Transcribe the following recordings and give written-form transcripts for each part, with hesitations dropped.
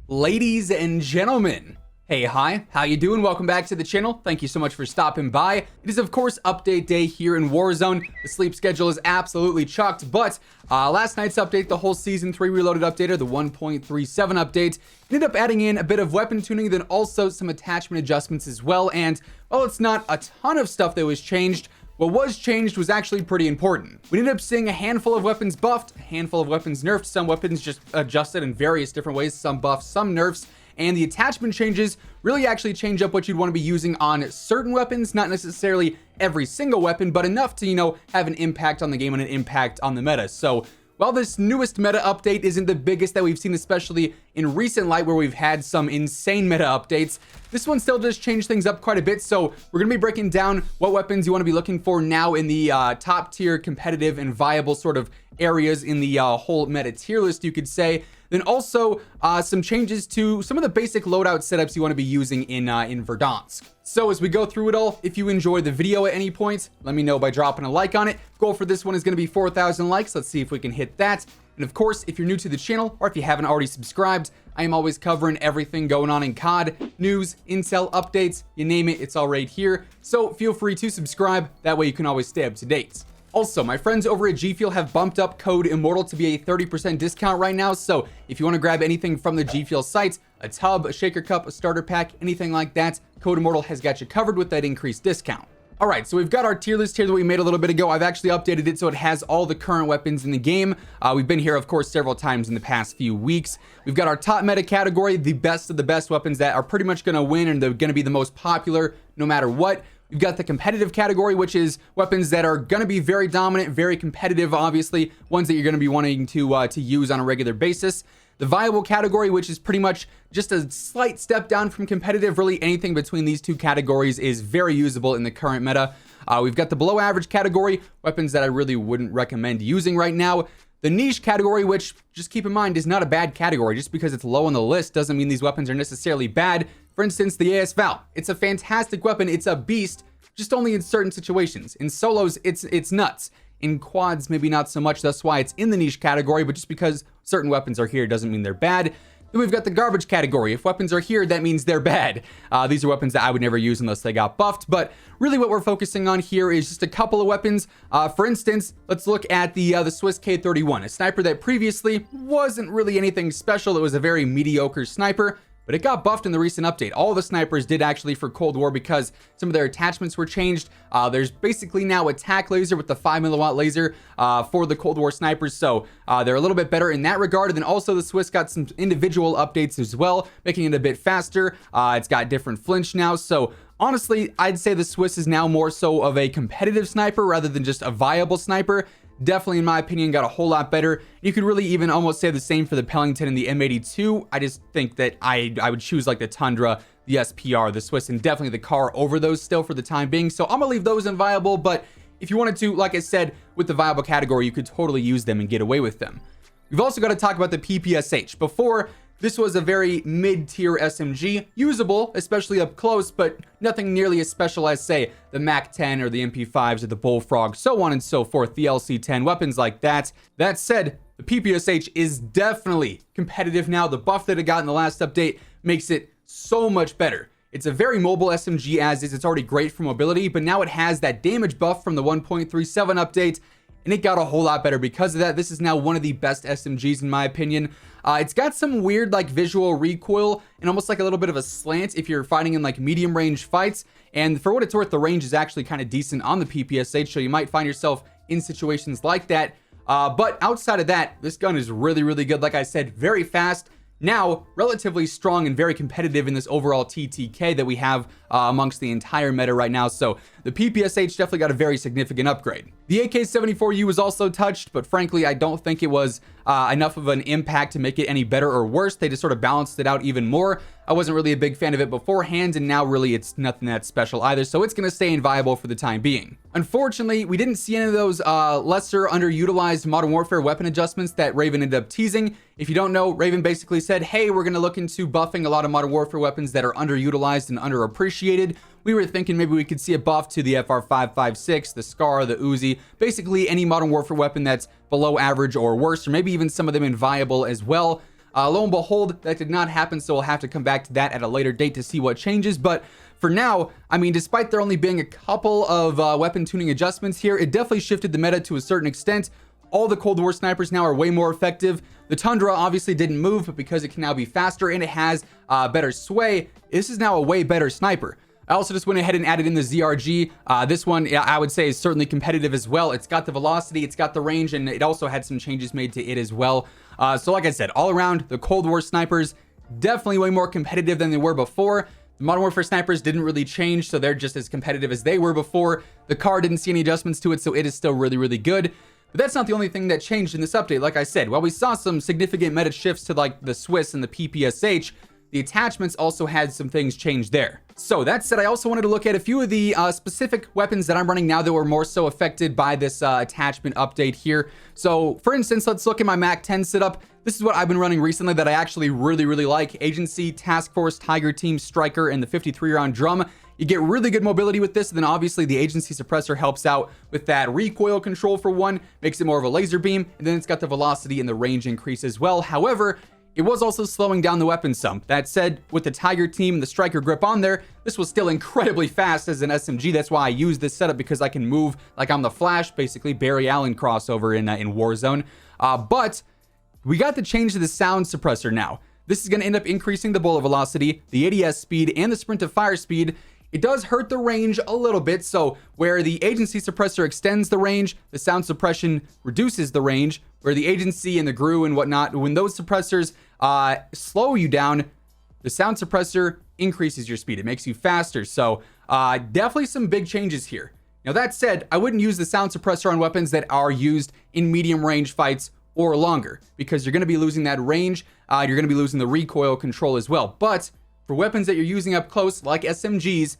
Ladies and gentlemen, hey, hi, how you doing? Welcome back to the channel. Thank you so much for stopping by. It is, of course, update day here in Warzone. The sleep schedule is absolutely chucked, but last night's update, the whole Season 3 Reloaded update, or the 1.37 update, ended up adding in a bit of weapon tuning, then also some attachment adjustments as well, and while it's not a ton of stuff that was changed, what was changed was actually pretty important. We ended up seeing a handful of weapons buffed, a handful of weapons nerfed, some weapons just adjusted in various different ways, some buffs, some nerfs, and the attachment changes really actually change up what you'd want to be using on certain weapons, not necessarily every single weapon, but enough to, have an impact on the game and an impact on the meta. So while this newest meta update isn't the biggest that we've seen, especially in recent light where we've had some insane meta updates, this one still does change things up quite a bit. So we're going to be breaking down what weapons you want to be looking for now in the top tier competitive and viable sort of areas in the whole meta tier list, you could say. Then also some changes to some of the basic loadout setups you want to be using in Verdansk. So as we go through it all, if you enjoy the video at any point, let me know by dropping a like on it. Goal for this one is going to be 4,000 likes. Let's see if we can hit that. And of course, if you're new to the channel or if you haven't already subscribed, I am always covering everything going on in COD, news, intel, updates, you name it, it's all right here. So feel free to subscribe. That way you can always stay up to date. Also, my friends over at G Fuel have bumped up code WHosImmortal to be a 30% discount right now. So if you want to grab anything from the G Fuel site, a tub, a shaker cup, a starter pack, anything like that, code WHosImmortal has got you covered with that increased discount. All right, so we've got our tier list here that we made a little bit ago. I've actually updated it so it has all the current weapons in the game. We've been here, of course, several times in the past few weeks. We've got our top meta category, the best of the best weapons that are pretty much going to win and they're going to be the most popular no matter what. We've got the competitive category, which is weapons that are going to be very dominant, very competitive, obviously, ones that you're going to be wanting to use on a regular basis. The viable category, which is pretty much just a slight step down from competitive. Really, anything between these two categories is very usable in the current meta. We've got the below average category, weapons that I really wouldn't recommend using right now. The niche category, which, just keep in mind, is not a bad category. Just because it's low on the list doesn't mean these weapons are necessarily bad. For instance, the AS Val. It's a fantastic weapon. It's a beast, just only in certain situations. In solos, it's nuts. In quads, maybe not so much. That's why it's in the niche category, but just because certain weapons are here doesn't mean they're bad. Then we've got the garbage category. If weapons are here, that means they're bad. These are weapons that I would never use unless they got buffed. But really what we're focusing on here is just a couple of weapons. For instance, let's look at the Swiss K31, a sniper that previously wasn't really anything special. It was a very mediocre sniper, but it got buffed in the recent update. All the snipers did actually for Cold War because some of their attachments were changed. There's basically now a tac laser with the 5 milliwatt laser for the Cold War snipers. So they're a little bit better in that regard. And then also the Swiss got some individual updates as well, making it a bit faster. It's got different flinch now. So honestly, I'd say the Swiss is now more so of a competitive sniper rather than just a viable sniper. Definitely, in my opinion, got a whole lot better. You could really even almost say the same for the Pellington and the M82. I just think that I would choose like the Tundra, the SPR, the Swiss, and definitely the car over those still for the time being. So I'm gonna leave those inviable, but if you wanted to, like I said, with the viable category, you could totally use them and get away with them. We've also got to talk about the PPSH. Before, this was a very mid-tier SMG, usable, especially up close, but nothing nearly as special as, say, the MAC-10 or the MP5s or the Bullfrog, so on and so forth, the LC-10, weapons like that. That said, the PPSH is definitely competitive now. The buff that it got in the last update makes it so much better. It's a very mobile SMG as is. It's already great for mobility, but now it has that damage buff from the 1.37 update, and it got a whole lot better because of that. This is now one of the best SMGs in my opinion. It's got some weird like visual recoil and almost like a little bit of a slant if you're fighting in like medium range fights. And for what it's worth, the range is actually kind of decent on the PPSH, so you might find yourself in situations like that. But outside of that, this gun is really, really good. Like I said, very fast. Now, relatively strong and very competitive in this overall TTK that we have amongst the entire meta right now. So the PPSH definitely got a very significant upgrade. The AK-74U was also touched, but frankly, I don't think it was enough of an impact to make it any better or worse. They just sort of balanced it out even more. I wasn't really a big fan of it beforehand, and now really it's nothing that special either, so it's going to stay inviolable for the time being. Unfortunately, we didn't see any of those lesser underutilized Modern Warfare weapon adjustments that Raven ended up teasing. If you don't know, Raven basically said, hey, we're going to look into buffing a lot of Modern Warfare weapons that are underutilized and underappreciated. We were thinking maybe we could see a buff to the FR556, the SCAR, the Uzi, basically any Modern Warfare weapon that's below average or worse, or maybe even some of them inviolable as well. Lo and behold, that did not happen, so we'll have to come back to that at a later date to see what changes. But for now, I mean, despite there only being a couple of weapon tuning adjustments here, it definitely shifted the meta to a certain extent. All the Cold War snipers now are way more effective. The Tundra obviously didn't move, but because it can now be faster and it has better sway, this is now a way better sniper. I also just went ahead and added in the ZRG. This one, yeah, I would say is certainly competitive as well. It's got the velocity, it's got the range, and it also had some changes made to it as well. So like I said, all around, the Cold War snipers, definitely way more competitive than they were before. The Modern Warfare snipers didn't really change, so they're just as competitive as they were before. The car didn't see any adjustments to it, so it is still really, really good. But that's not the only thing that changed in this update. Like I said, while we saw some significant meta shifts to like the Swiss and the PPSH, the attachments also had some things change there. So that said, I also wanted to look at a few of the specific weapons that I'm running now that were more so affected by this attachment update here. So for instance, let's look at my MAC 10 setup. This is what I've been running recently that I actually really, really like. Agency, Task Force, Tiger Team, Striker, and the 53 round drum. You get really good mobility with this, and then obviously the agency suppressor helps out with that recoil control for one, makes it more of a laser beam, and then it's got the velocity and the range increase as well. However, it was also slowing down the weapon some. That said, with the Tiger Team and the Striker grip on there, this was still incredibly fast as an SMG. That's why I use this setup, because I can move like I'm the Flash, basically Barry Allen crossover in Warzone. But we got the change to the sound suppressor now. This is going to end up increasing the bullet velocity, the ADS speed, and the sprint to fire speed. It does hurt the range a little bit, so where the agency suppressor extends the range, the sound suppression reduces the range, where the agency and the GRU and whatnot, when those suppressors slow you down, the sound suppressor increases your speed. It makes you faster, so definitely some big changes here. Now that said, I wouldn't use the sound suppressor on weapons that are used in medium range fights or longer, because you're going to be losing that range, you're going to be losing the recoil control as well. But for weapons that you're using up close, like SMGs,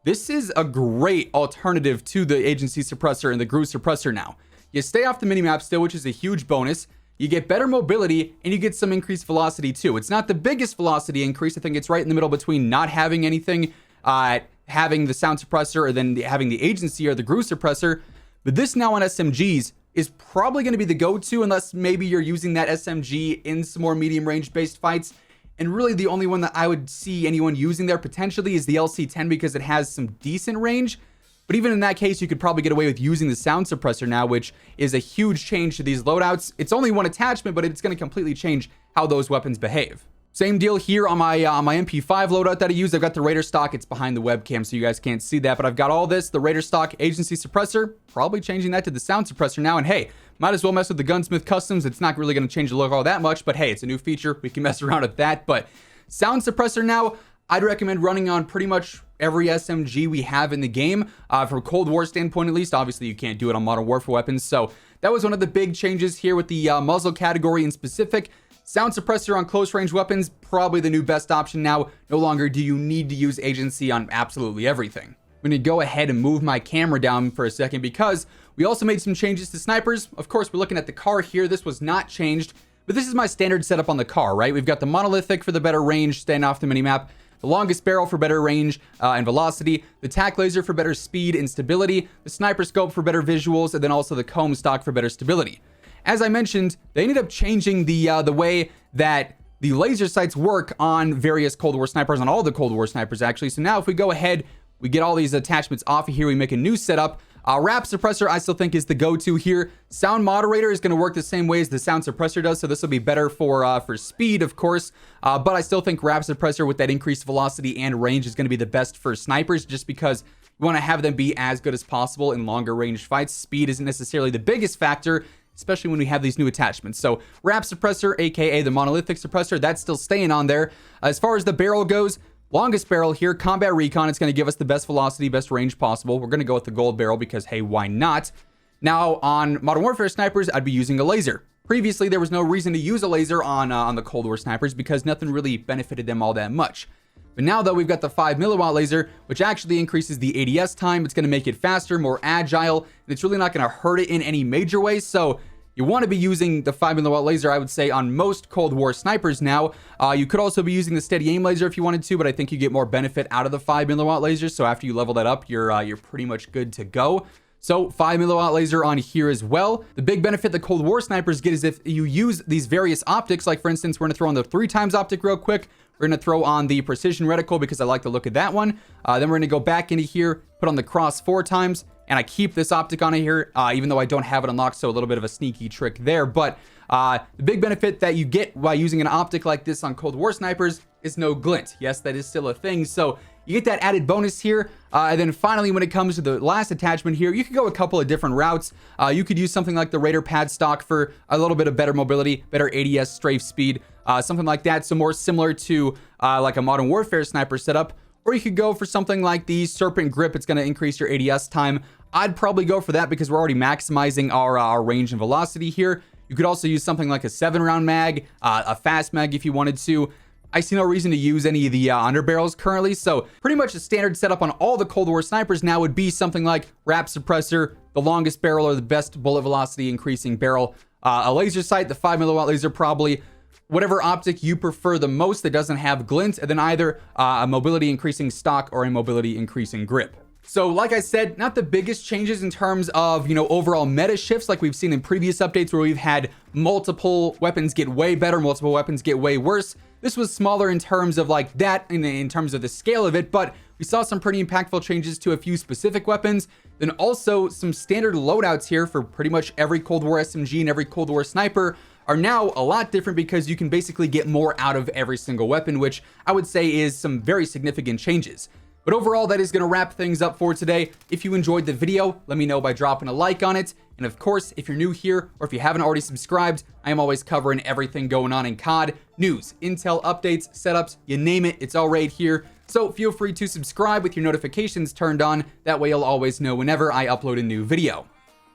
this is a great alternative to the agency suppressor and the GRU suppressor now. You stay off the minimap still, which is a huge bonus. You get better mobility, and you get some increased velocity too. It's not the biggest velocity increase. I think it's right in the middle between not having anything, having the sound suppressor, or then having the agency or the GRU suppressor. But this now on SMGs is probably going to be the go-to, unless maybe you're using that SMG in some more medium range based fights. And really the only one that I would see anyone using there potentially is the LC10, because it has some decent range. But even in that case, you could probably get away with using the sound suppressor now, which is a huge change to these loadouts. It's only one attachment, but it's going to completely change how those weapons behave. Same deal here on my MP5 loadout that I use. I've got the Raider stock. It's behind the webcam, so you guys can't see that. But I've got all this, the Raider stock agency suppressor, probably changing that to the sound suppressor now. And hey, might as well mess with the Gunsmith Customs. It's not really going to change the look all that much, but hey, it's a new feature. We can mess around with that. But sound suppressor now, I'd recommend running on pretty much every SMG we have in the game. From a Cold War standpoint, at least, obviously you can't do it on Modern Warfare weapons. So that was one of the big changes here with the muzzle category in specific. Sound suppressor on close range weapons, probably the new best option now. No longer do you need to use agency on absolutely everything. I'm going to go ahead and move my camera down for a second, because we also made some changes to snipers. Of course, we're looking at the car here. This was not changed, but this is my standard setup on the car, right? We've got the monolithic for the better range, staying off the minimap, the longest barrel for better range and velocity, the tac laser for better speed and stability, the sniper scope for better visuals, and then also the comb stock for better stability. As I mentioned, they ended up changing the way that the laser sights work on various Cold War snipers, on all the Cold War snipers actually. So now if we go ahead, we get all these attachments off of here, we make a new setup. Wrap suppressor I still think is the go-to here. Sound moderator is going to work the same way as the sound suppressor does, so this will be better for speed, of course. But I still think wrap suppressor with that increased velocity and range is going to be the best for snipers, just because you want to have them be as good as possible in longer range fights. Speed isn't necessarily the biggest factor, especially when we have these new attachments. So wrap suppressor, aka the monolithic suppressor, that's still staying on there. As far as the barrel goes, longest barrel here, combat recon. It's going to give us the best velocity, best range possible. We're going to go with the gold barrel because, hey, why not? Now, on Modern Warfare snipers, I'd be using a laser. Previously, there was no reason to use a laser on the Cold War snipers, because nothing really benefited them all that much. But now, though, we've got the 5 milliwatt laser, which actually increases the ADS time. It's going to make it faster, more agile, and it's really not going to hurt it in any major way. So you want to be using the 5 milliwatt laser, I would say, on most Cold War snipers now. You could also be using the steady aim laser if you wanted to, but I think you get more benefit out of the 5 milliwatt laser. So after you level that up, you're pretty much good to go. So 5 milliwatt laser on here as well. The big benefit the Cold War snipers get is if you use these various optics, like for instance, we're gonna throw on the 3x optic real quick. We're gonna throw on the precision reticle because I like the look of that one. Then we're gonna go back into here, put on the cross 4x, and I keep this optic on here, even though I don't have it unlocked, so a little bit of a sneaky trick there. But the big benefit that you get by using an optic like this on Cold War snipers is no glint. Yes, that is still a thing. So you get that added bonus here. And then finally, when it comes to the last attachment here, you could go a couple of different routes. You could use something like the Raider pad stock for a little bit of better mobility, better ADS strafe speed, something like that. So more similar to like a Modern Warfare sniper setup. Or you could go for something like the Serpent Grip. It's going to increase your ADS time. I'd probably go for that because we're already maximizing our range and velocity here. You could also use something like a 7-round mag, a fast mag if you wanted to. I see no reason to use any of the underbarrels currently, so pretty much a standard setup on all the Cold War snipers now would be something like wrap suppressor, the longest barrel or the best bullet velocity increasing barrel, a laser sight, the 5 milliwatt laser probably, whatever optic you prefer the most that doesn't have glint, and then either a mobility increasing stock or a mobility increasing grip. So like I said, not the biggest changes in terms of, overall meta shifts like we've seen in previous updates where we've had multiple weapons get way better, multiple weapons get way worse. This was smaller in terms of like that, in terms of the scale of it, but we saw some pretty impactful changes to a few specific weapons. Then also some standard loadouts here for pretty much every Cold War SMG and every Cold War sniper are now a lot different because you can basically get more out of every single weapon, which I would say is some very significant changes. But overall, that is going to wrap things up for today. If you enjoyed the video, let me know by dropping a like on it. And of course, if you're new here or if you haven't already subscribed, I am always covering everything going on in COD. News, intel, updates, setups, you name it, it's all right here. So feel free to subscribe with your notifications turned on. That way you'll always know whenever I upload a new video.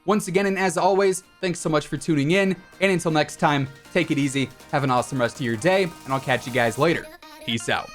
Once again, and as always, thanks so much for tuning in. And until next time, take it easy, have an awesome rest of your day, and I'll catch you guys later. Peace out.